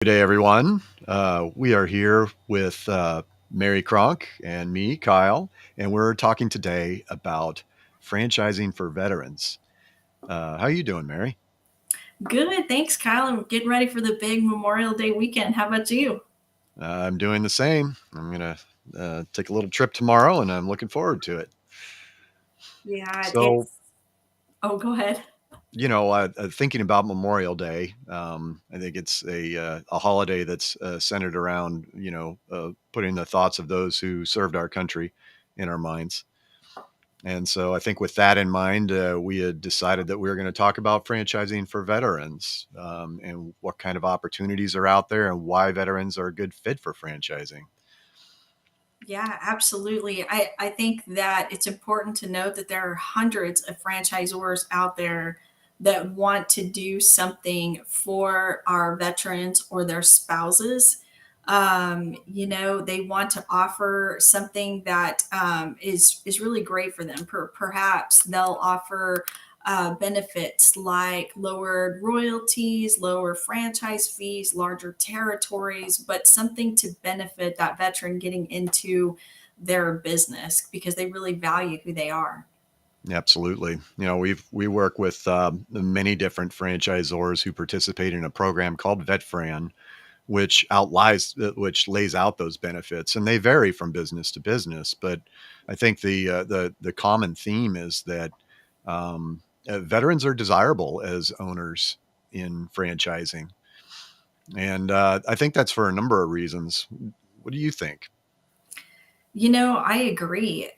Good day, everyone. We are here with Mary Kronk and me, Kyle, and we're talking today about franchising for veterans. How are you doing, Mary? Good. Thanks, Kyle. I'm getting ready for the big Memorial Day weekend. How about you? I'm doing the same. I'm going to take a little trip tomorrow, and I'm looking forward to it. Yeah, So, oh, go ahead. thinking about Memorial Day, I think it's a holiday that's centered around, putting the thoughts of those who served our country in our minds. And so I think with that in mind, we had decided that we were going to talk about franchising for veterans, and what kind of opportunities are out there and why veterans are a good fit for franchising. Yeah, absolutely. I think that it's important to note that there are hundreds of franchisors out there that want to do something for our veterans or their spouses. They want to offer something that is really great for them. Perhaps they'll offer benefits like lowered royalties, lower franchise fees, larger territories, but something to benefit that veteran getting into their business because they really value who they are. Absolutely. We work with many different franchisors who participate in a program called VetFran, which lays out those benefits, and they vary from business to business. But I think the common theme is that veterans are desirable as owners in franchising, and I think that's for a number of reasons. What do you think? I agree.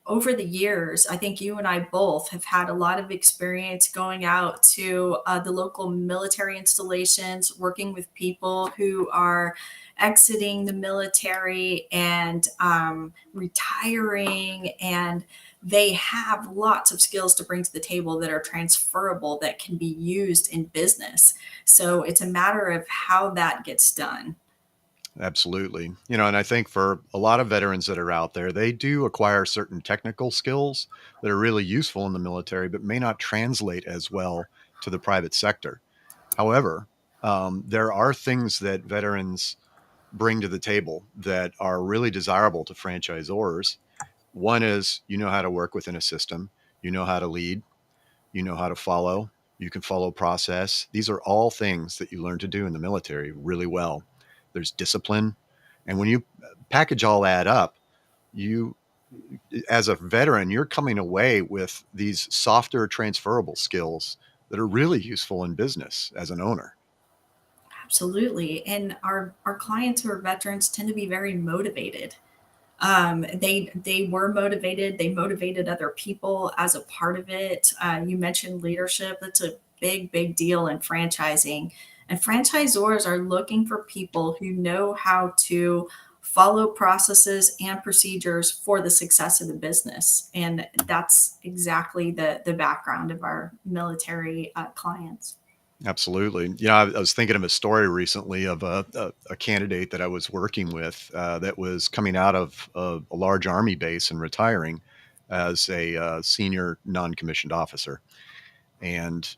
Over the years, I think you and I both have had a lot of experience going out to the local military installations, working with people who are exiting the military and retiring, and they have lots of skills to bring to the table that are transferable that can be used in business. So it's a matter of how that gets done. Absolutely. And I think for a lot of veterans that are out there, they do acquire certain technical skills that are really useful in the military, but may not translate as well to the private sector. However, there are things that veterans bring to the table that are really desirable to franchisors. One is you know how to work within a system, you know how to lead, you know how to follow, you can follow process. These are all things that you learn to do in the military really well. There's discipline. And when you package all that up, you, as a veteran, you're coming away with these softer transferable skills that are really useful in business as an owner. Absolutely. And our clients who are veterans tend to be very motivated. They were motivated. They motivated other people as a part of it. You mentioned leadership. That's a big deal in franchising. And franchisors are looking for people who know how to follow processes and procedures for the success of the business. And that's exactly the background of our military clients. Absolutely. I was thinking of a story recently of a candidate that I was working with that was coming out of a large army base and retiring as a senior non-commissioned officer. And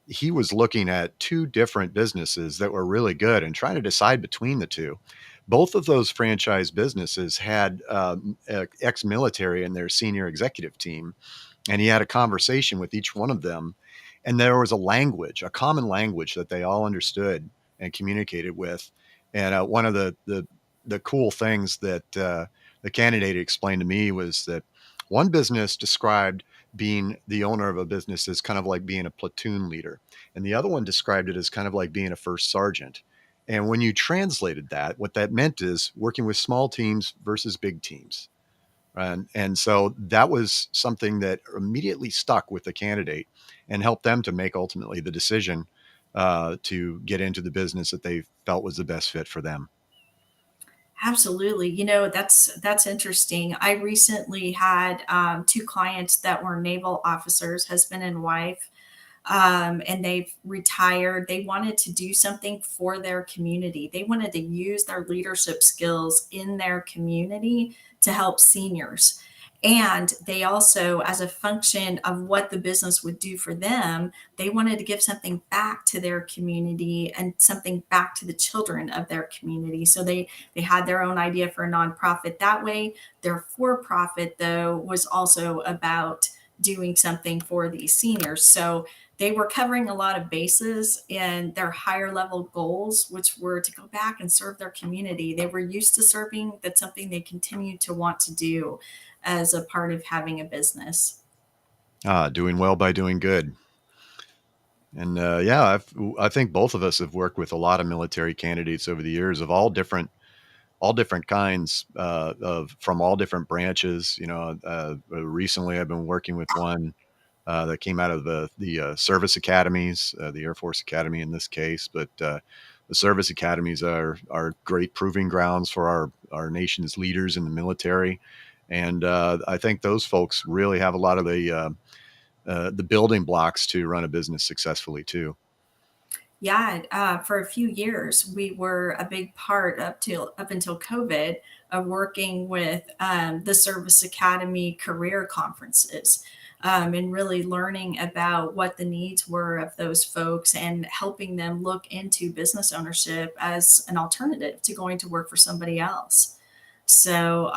he was looking at two different businesses that were really good and trying to decide between the two. Both of those franchise businesses had ex-military in their senior executive team, and he had a conversation with each one of them, and there was a common language that they all understood and communicated with. And one of the cool things that the candidate explained to me was that one business described being the owner of a business as kind of like being a platoon leader, and the other one described it as kind of like being a first sergeant. And when you translated that, what that meant is working with small teams versus big teams. And so that was something that immediately stuck with the candidate and helped them to make ultimately the decision to get into the business that they felt was the best fit for them. Absolutely. That's interesting. I recently had two clients that were naval officers, husband and wife, and they've retired. They wanted to do something for their community. They wanted to use their leadership skills in their community to help seniors. And they also, as a function of what the business would do for them, they wanted to give something back to their community and something back to the children of their community. So they had their own idea for a nonprofit that way. Their for profit, though, was also about doing something for these seniors. So they were covering a lot of bases in their higher level goals, which were to go back and serve their community. They were used to serving. That's something they continue to want to do as a part of having a business. Doing well by doing good. And yeah, I think both of us have worked with a lot of military candidates over the years of all different kinds of from all different branches. Recently I've been working with one that came out of the service academies, the Air Force Academy in this case, but the service academies are great proving grounds for our nation's leaders in the military, and I think those folks really have a lot of the building blocks to run a business successfully too. Yeah, for a few years, we were a big part up until COVID of working with the Service Academy career conferences, and really learning about what the needs were of those folks and helping them look into business ownership as an alternative to going to work for somebody else. So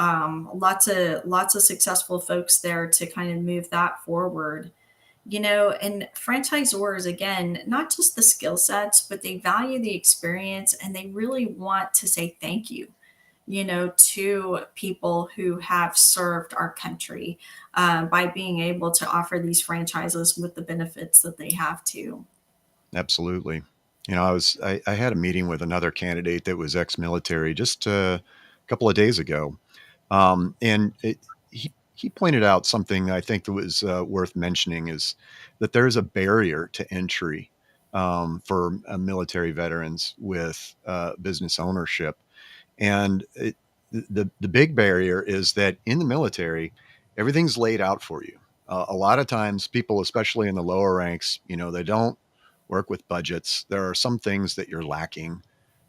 lots of successful folks there to kind of move that forward. And franchisors, again, not just the skill sets, but they value the experience and they really want to say thank you, to people who have served our country, by being able to offer these franchises with the benefits that they have to. Absolutely. I had a meeting with another candidate that was ex-military just a couple of days ago, and he pointed out something I think that was worth mentioning is that there is a barrier to entry for military veterans with business ownership, and the big barrier is that in the military, everything's laid out for you. A lot of times, people, especially in the lower ranks, they don't work with budgets. There are some things that you're lacking,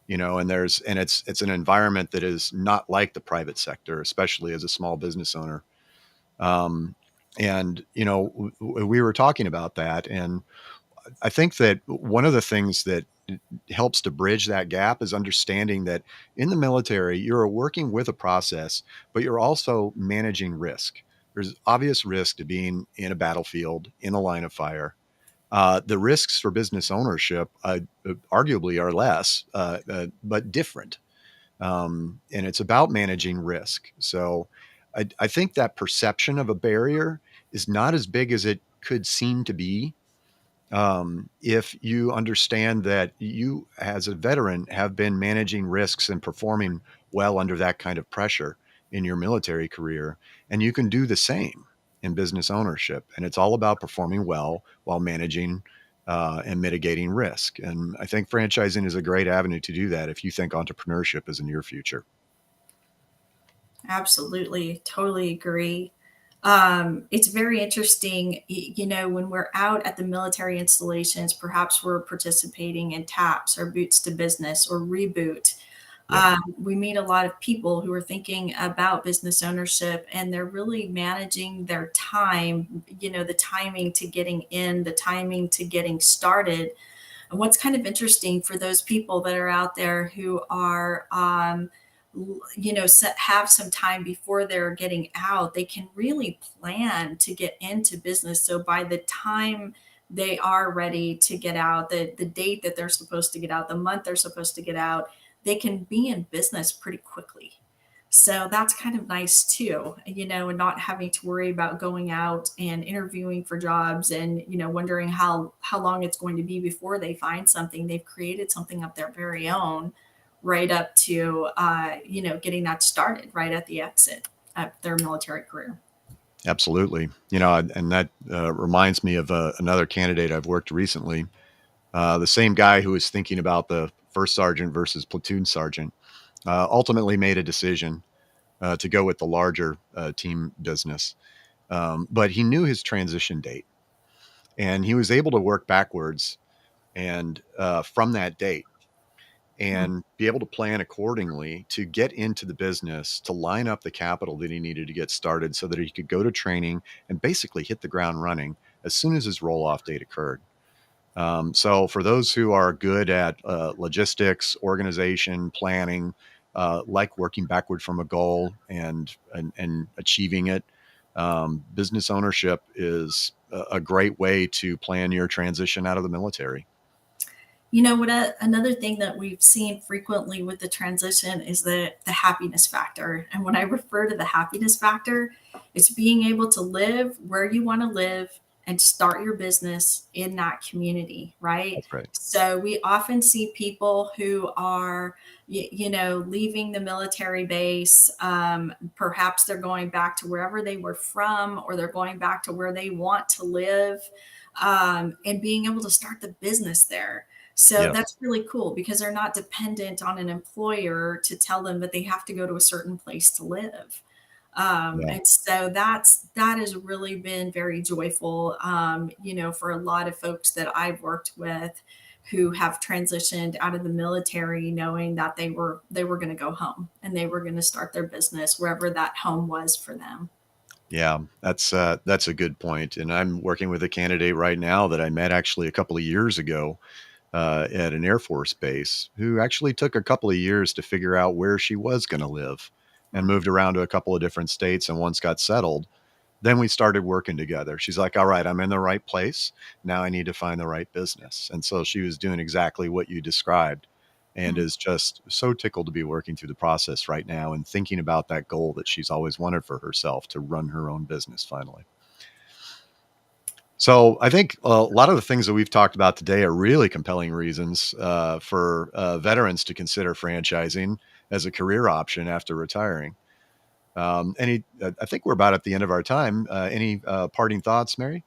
and it's an environment that is not like the private sector, especially as a small business owner. Um, and we were talking about that, and I think that one of the things that helps to bridge that gap is understanding that in the military, you're working with a process, but you're also managing risk. There's obvious risk to being in a battlefield, in a line of fire. The risks for business ownership arguably are less, but different. And it's about managing risk. So I think that perception of a barrier is not as big as it could seem to be if you understand that you, as a veteran, have been managing risks and performing well under that kind of pressure in your military career, and you can do the same in business ownership. And it's all about performing well while managing and mitigating risk. And I think franchising is a great avenue to do that if you think entrepreneurship is in your future. Absolutely, totally agree. It's very interesting, when we're out at the military installations, perhaps we're participating in TAPS or Boots to Business or Reboot. Yep, We meet a lot of people who are thinking about business ownership and they're really managing their time, the timing to getting in, the timing to getting started. And what's kind of interesting for those people that are out there who are, have some time before they're getting out, they can really plan to get into business. So by the time they are ready to get out, the date that they're supposed to get out, the month they're supposed to get out, they can be in business pretty quickly. So that's kind of nice too, and not having to worry about going out and interviewing for jobs and, wondering how long it's going to be before they find something. They've created something of their very own right up to, getting that started right at the exit of their military career. absolutely. And that reminds me of another candidate I've worked recently. The same guy who was thinking about the first sergeant versus platoon sergeant ultimately made a decision to go with the larger team business. But he knew his transition date and he was able to work backwards and from that date. Mm. and be able to plan accordingly to get into the business, to line up the capital that he needed to get started so that he could go to training and basically hit the ground running as soon as his roll off date occurred. So, for those who are good at logistics, organization, planning, like working backward from a goal and achieving it, business ownership is a great way to plan your transition out of the military. You know what? Another thing that we've seen frequently with the transition is the happiness factor. And when I refer to the happiness factor, it's being able to live where you want to live and start your business in that community, right? That's right. So we often see people who are, leaving the military base. Perhaps they're going back to wherever they were from, or they're going back to where they want to live, and being able to start the business there. So Yes. that's really cool because they're not dependent on an employer to tell them that they have to go to a certain place to live. Yeah. And so that has really been very joyful, for a lot of folks that I've worked with who have transitioned out of the military, knowing that they were going to go home and they were going to start their business wherever that home was for them. Yeah, that's a good point. And I'm working with a candidate right now that I met actually a couple of years ago at an Air Force base who actually took a couple of years to figure out where she was going to live and Mm. moved around to a couple of different states. And once got settled, then we started working together. She's like, all right, I'm in the right place. Now I need to find the right business. And so she was doing exactly what you described and Mm. is just so tickled to be working through the process right now and thinking about that goal that she's always wanted for herself to run her own business finally. So I think a lot of the things that we've talked about today are really compelling reasons for veterans to consider franchising as a career option after retiring. I think we're about at the end of our time. Any parting thoughts, Mary?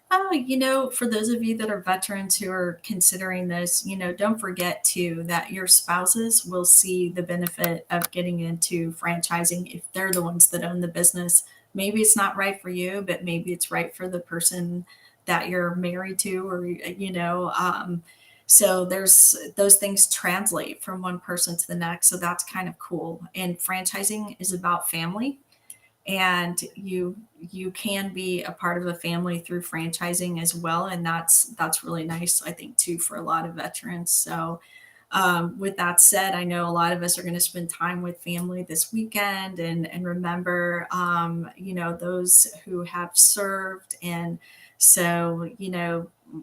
For those of you that are veterans who are considering this, don't forget too that your spouses will see the benefit of getting into franchising if they're the ones that own the business. Maybe it's not right for you, but maybe it's right for the person that you're married to, or, so there's those things translate from one person to the next. So that's kind of cool. And franchising is about family, and you can be a part of a family through franchising as well, and that's really nice, I think, too, for a lot of veterans. So with that said, I know a lot of us are going to spend time with family this weekend, and remember, those who have served. And so,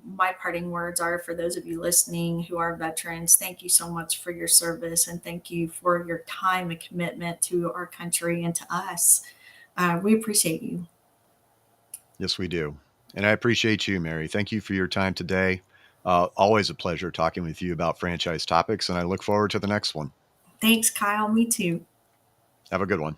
my parting words are for those of you listening who are veterans: thank you so much for your service, and thank you for your time and commitment to our country and to us. We appreciate you. Yes, we do. And I appreciate you, Mary. Thank you for your time today. Always a pleasure talking with you about franchise topics, and I look forward to the next one. Thanks, Kyle. Me too. Have a good one.